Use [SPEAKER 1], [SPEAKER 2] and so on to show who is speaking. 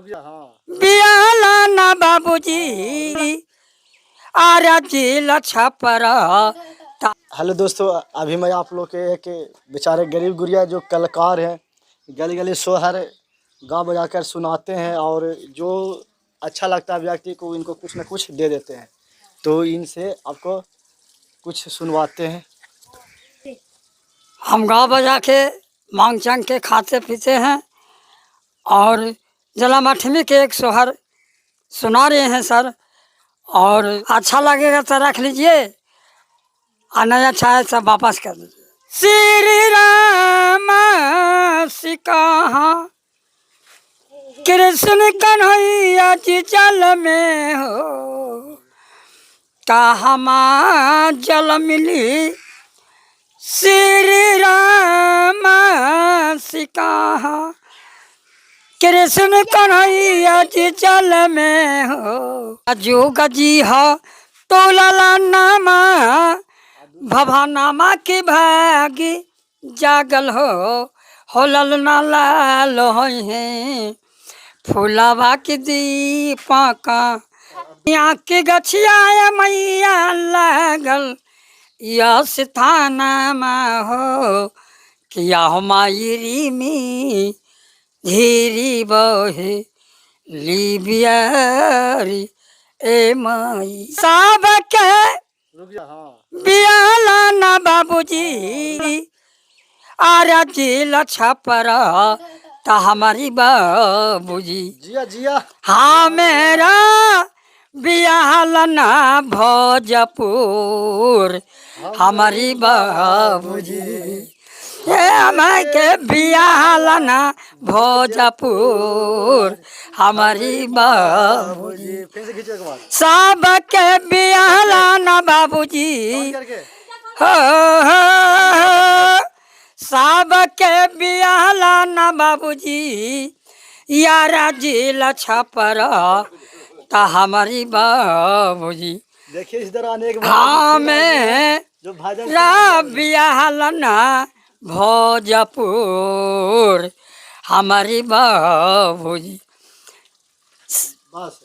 [SPEAKER 1] रुक जा। हाँ,
[SPEAKER 2] बियाला ना बाबूजी आरा जिला छपरा।
[SPEAKER 1] हेलो दोस्तों, अभी मैं आप लोग के एक बेचारे गरीब गुरिया जो कलाकार हैं, गली गली सोहर गा बजा कर सुनाते हैं और जो अच्छा लगता है व्यक्ति को इनको कुछ न कुछ दे देते हैं। तो इनसे आपको कुछ सुनवाते हैं।
[SPEAKER 2] हम गा बजा के मांग चंग के खाते पीते हैं और जलामठमी के एक सोहर सुना रहे हैं सर। और अच्छा लगेगा तो रख लीजिए और नहीं अच्छा है सब वापस कर दीजिए। श्री राम सिकाहा कृष्ण कन्हैया जी जल में हो, कहाँ जल मिली श्री राम सिकाहा कृष्ण कन्हैया जी जल में हो। जोग जी हो तो लाला नामा भभा नामा के भागी जागल हो ललना लाल है फूलावा के दीपका यहाँ के गछिया मैया लागल यस थाना हो किया हो मायरी में धीरी बहे लिबियारी ए माई सब के
[SPEAKER 1] रुक जा। हाँ,
[SPEAKER 2] बियाला ना बाबूजी आरा जिला छपरा ता हमारी बाबूजी
[SPEAKER 1] जिया जिया।
[SPEAKER 2] हाँ मेरा बियाला ना भोजपुर हमारी बाबूजी ये हमारे के बियाला ना भोजपुर हमारी बाबूजी
[SPEAKER 1] फिर से खींचो एक बार
[SPEAKER 2] सब के बियाला ना बाबूजी
[SPEAKER 1] करके।
[SPEAKER 2] हो सब के बियाला ना बाबूजी यारा जिला छपरा ता हमारी बाबूजी
[SPEAKER 1] देखिए इस दौरान एक
[SPEAKER 2] हाँ मैं
[SPEAKER 1] जो भाजन
[SPEAKER 2] बियाला ना भोजपुर हमारी बाबूजी
[SPEAKER 1] बस